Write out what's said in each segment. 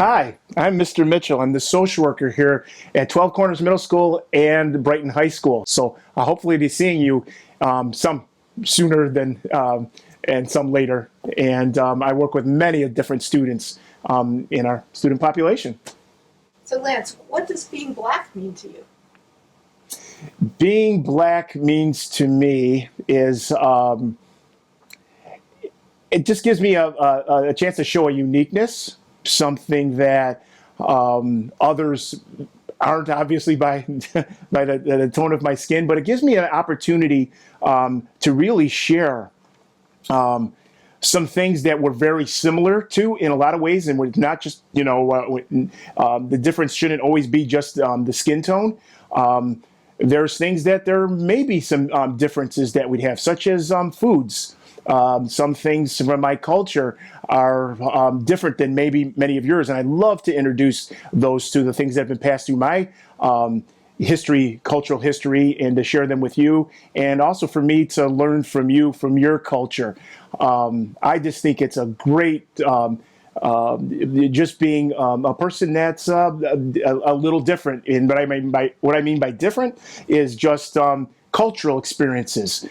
Hi, I'm Mr. Mitchell. I'm the social worker here at 12 Corners Middle School and Brighton High School. So I'll hopefully be seeing you some sooner than and some later. And I work with many different students in our student population. So Lance, what does being Black mean to you? Being Black means to me is it just gives me a chance to show a uniqueness, something that others aren't, obviously, by by the tone of my skin, but it gives me an opportunity to really share some things that we're very similar to in a lot of ways, and we're not just, the difference shouldn't always be just the skin tone. There's things that there may be some differences that we'd have, such as foods. Some things from my culture are different than maybe many of yours, and I'd love to introduce those to the things that have been passed through my history, cultural history, and to share them with you, and also for me to learn from you, from your culture. I just think it's a great, just being a person that's a little different. And what I mean by different is just cultural experiences.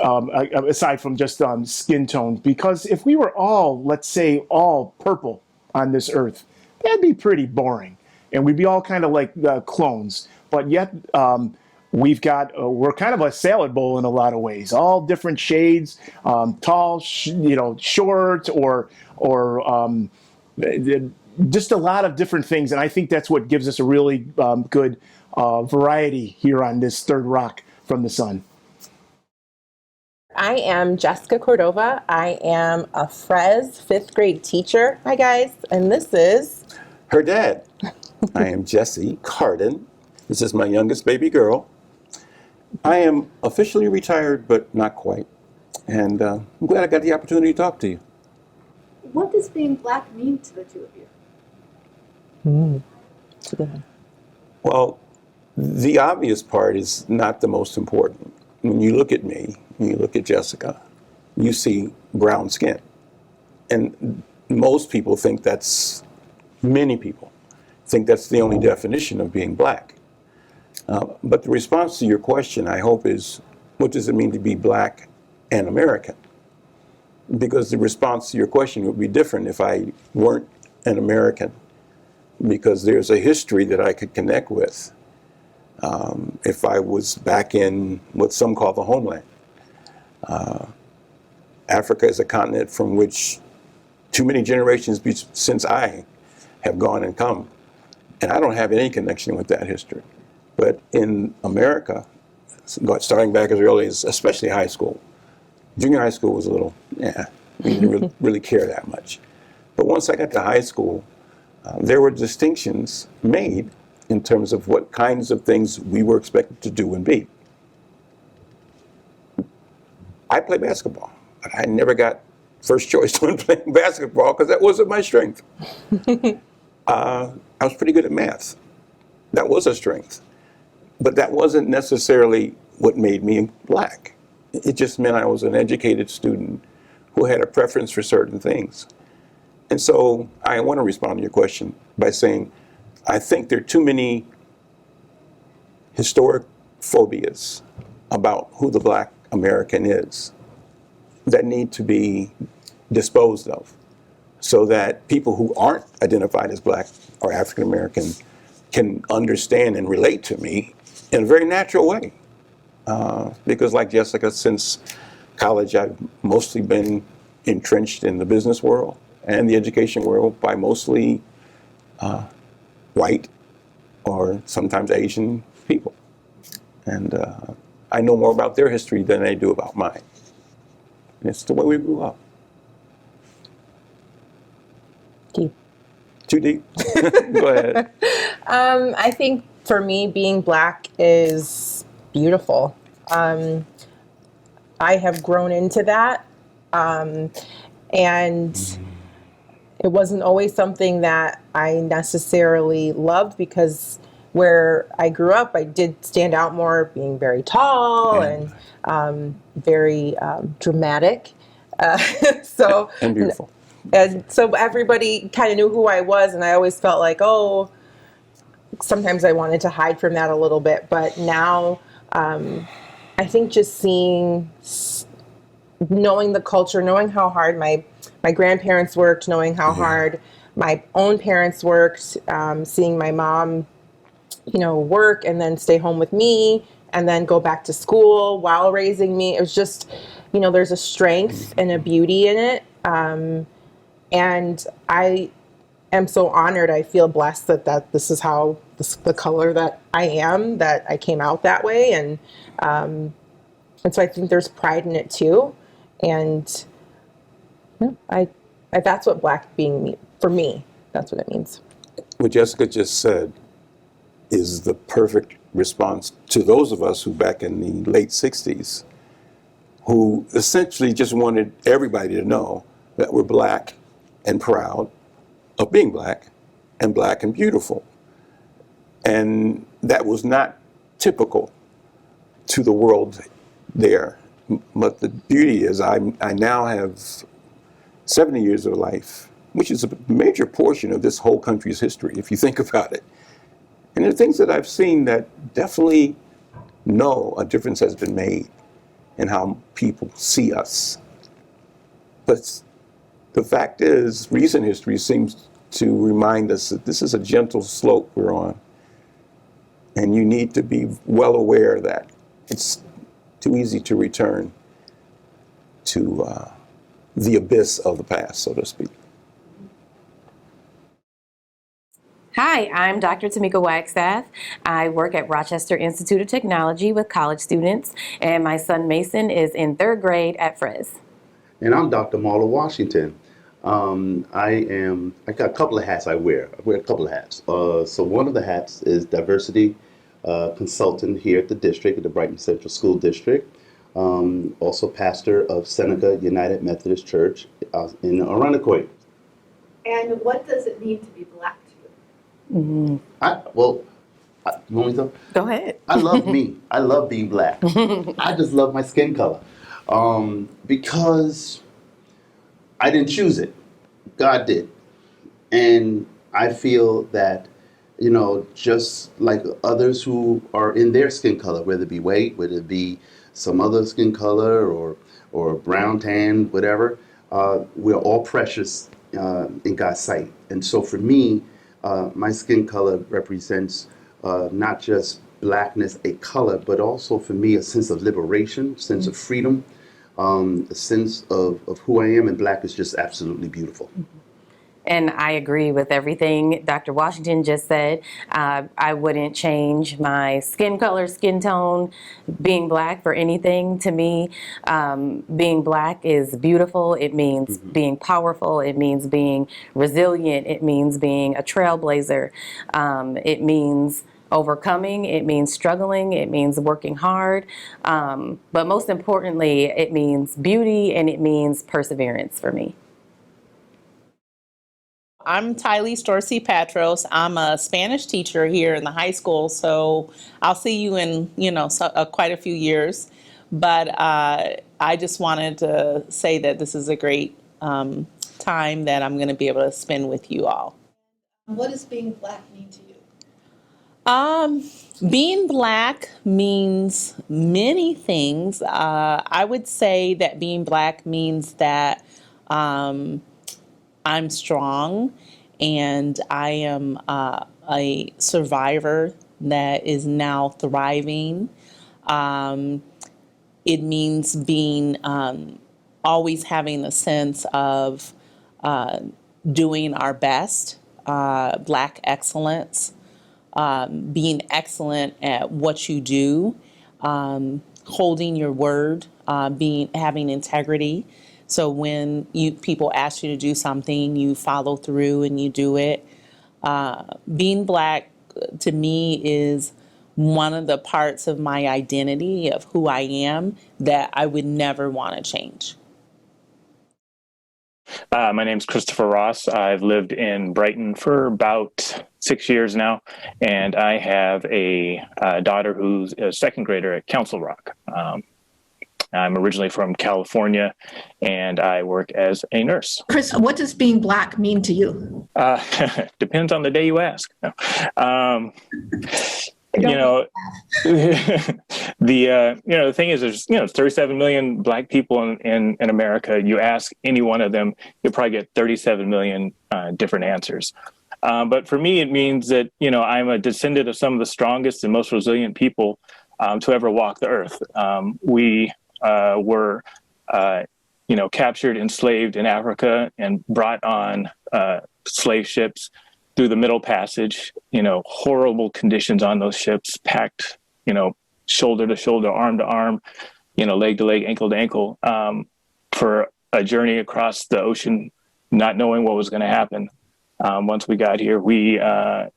Aside from just skin tone, because if we were all, let's say, all purple on this earth, that'd be pretty boring, and we'd be all kind of like clones. But yet, we're kind of a salad bowl in a lot of ways, all different shades, tall, short, or just a lot of different things. And I think that's what gives us a really good variety here on this third rock from the sun. I am Jessica Cordova. I am a FRES 5th grade teacher. Hi guys, and this is her dad. I am Jesse Carden. This is my youngest baby girl. I am officially retired, but not quite. And I'm glad I got the opportunity to talk to you. What does being Black mean to the two of you? Well, the obvious part is not the most important. When you look at me, when you look at Jessica, you see brown skin. And most people think many people think that's the only definition of being Black. But the response to your question, I hope, is, what does it mean to be Black and American? Because the response to your question would be different if I weren't an American, because there's a history that I could connect with if I was back in what some call the homeland. Africa is a continent from which too many generations since I have gone and come, and I don't have any connection with that history. But in America, starting back as early as especially high school, junior high school was a little, we didn't really care that much. But once I got to high school, there were distinctions made in terms of what kinds of things we were expected to do and be. I play basketball, but I never got first choice when playing basketball because that wasn't my strength. I was pretty good at math. That was a strength. But that wasn't necessarily what made me Black. It just meant I was an educated student who had a preference for certain things. And so I want to respond to your question by saying, I think there are too many historic phobias about who the Black American is that need to be disposed of so that people who aren't identified as Black or African American can understand and relate to me in a very natural way. Because like Jessica, since college, I've mostly been entrenched in the business world and the education world by mostly white or sometimes Asian people. And I know more about their history than they do about mine. And it's the way we grew up. Deep. Too deep? Go ahead. I think for me, being Black is beautiful. I have grown into that. And it wasn't always something that I necessarily loved, because where I grew up, I did stand out more being very tall and very dramatic. And beautiful. And so everybody kind of knew who I was, and I always felt like, oh, sometimes I wanted to hide from that a little bit. But now, I think just knowing the culture, knowing how hard my grandparents worked, knowing how hard my own parents worked, seeing my mom, work and then stay home with me and then go back to school while raising me. It was just, there's a strength and a beauty in it. And I am so honored. I feel blessed that this is how the color that I am, that I came out that way. And so I think there's pride in it too. And I that's what black being for me, that's what it means. What Jessica just said is the perfect response to those of us who back in the late 60s, who essentially just wanted everybody to know that we're black and proud of being black and beautiful. And that was not typical to the world there. But the beauty is I now have 70 years of life, which is a major portion of this whole country's history, if you think about it. And there are things that I've seen that definitely know a difference has been made in how people see us. But the fact is, recent history seems to remind us that this is a gentle slope we're on. And you need to be well aware that it's too easy to return to the abyss of the past, so to speak. Hi, I'm Dr. Tamika Wagstaff. I work at Rochester Institute of Technology with college students, and my son Mason is in 3rd grade at FRES. And I'm Dr. Marla Washington. I got a couple of hats I wear. I wear a couple of hats. So one of the hats is diversity consultant here at the district, at the Brighton Central School District. Also pastor of Seneca United Methodist Church in Arundecoit. And what does it mean to be black to you? Mm-hmm. You want me to? Go ahead. I love me. I love being black. I just love my skin color. Because I didn't choose it. God did. And I feel that, just like others who are in their skin color, whether it be white, whether it be some other skin color or brown, tan, whatever, we're all precious in God's sight. And so for me, my skin color represents not just blackness, a color, but also for me a sense of liberation, sense of freedom, a sense of who I am, and black is just absolutely beautiful. And I agree with everything Dr. Washington just said. I wouldn't change my skin color, skin tone, being black for anything. To me, being black is beautiful. It means being powerful. It means being resilient. It means being a trailblazer. It means overcoming. It means struggling. It means working hard. But most importantly, it means beauty, and it means perseverance for me. I'm Tylese Dorsey Patros. I'm a Spanish teacher here in the high school, so I'll see you in, quite a few years. But I just wanted to say that this is a great time that I'm going to be able to spend with you all. What does being black mean to you? Being black means many things. I would say that being black means that I'm strong, and I am a survivor that is now thriving. It means being always having a sense of doing our best, black excellence, being excellent at what you do, holding your word, having integrity. So when people ask you to do something, you follow through and you do it. Being black to me is one of the parts of my identity of who I am that I would never want to change. My name's Christopher Ross. I've lived in Brighton for about 6 years now, and I have a daughter who's a 2nd grader at Council Rock. I'm originally from California, and I work as a nurse. Chris, what does being Black mean to you? Depends on the day you ask. You know, the thing is, there's 37 million Black people in America. You ask any one of them, you'll probably get 37 million different answers. But for me, it means that I'm a descendant of some of the strongest and most resilient people to ever walk the earth. We were captured, enslaved in Africa, and brought on slave ships through the Middle Passage. Horrible conditions on those ships, packed, shoulder to shoulder, arm to arm, leg to leg, ankle to ankle, for a journey across the ocean, not knowing what was going to happen. Once we got here, we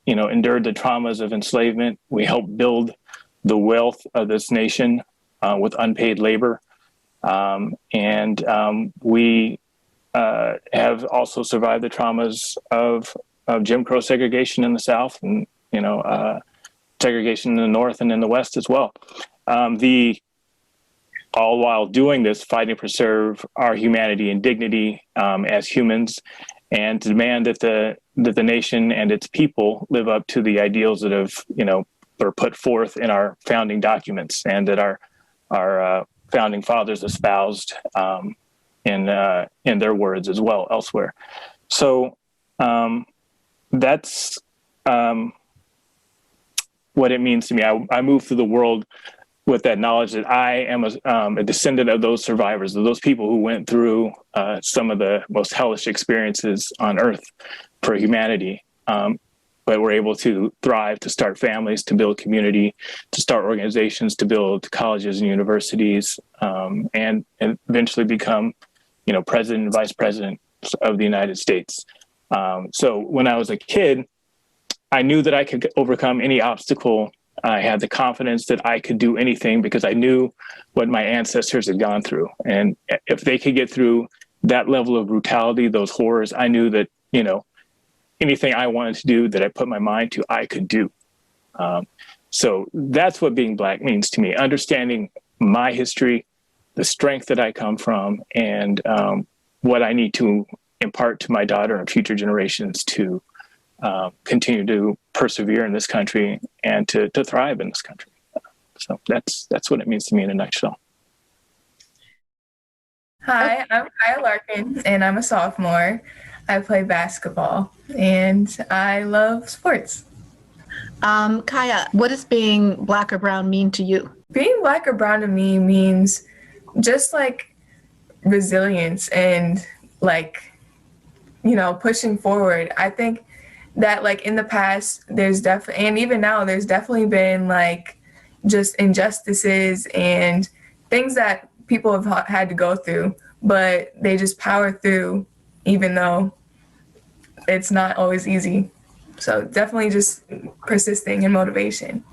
endured the traumas of enslavement. We helped build the wealth of this nation with unpaid labor. We have also survived the traumas of Jim Crow segregation in the South, and segregation in the North and in the West as well. All while doing this, fighting to preserve our humanity and dignity as humans, and to demand that the nation and its people live up to the ideals that have were put forth in our founding documents, and that our founding fathers espoused in their words as well elsewhere. So that's what it means to me. I move through the world with that knowledge that I am a descendant of those survivors, of those people who went through some of the most hellish experiences on earth for humanity, but were able to thrive, to start families, to build community, to start organizations, to build colleges and universities, and eventually become, president and vice president of the United States. So when I was a kid, I knew that I could overcome any obstacle. I had the confidence that I could do anything because I knew what my ancestors had gone through. And if they could get through that level of brutality, those horrors, I knew that, anything I wanted to do that I put my mind to, I could do. So that's what being Black means to me, understanding my history, the strength that I come from, and what I need to impart to my daughter and future generations to continue to persevere in this country and to thrive in this country. So that's what it means to me in a nutshell. Hi, I'm Kaya Larkin, and I'm a sophomore. I play basketball, and I love sports. Kaya, what does being Black or brown mean to you? Being Black or brown to me means just like resilience and pushing forward. I think that in the past, and even now, there's definitely been just injustices and things that people have had to go through, but they just power through, even though it's not always easy. So definitely just persisting and motivation.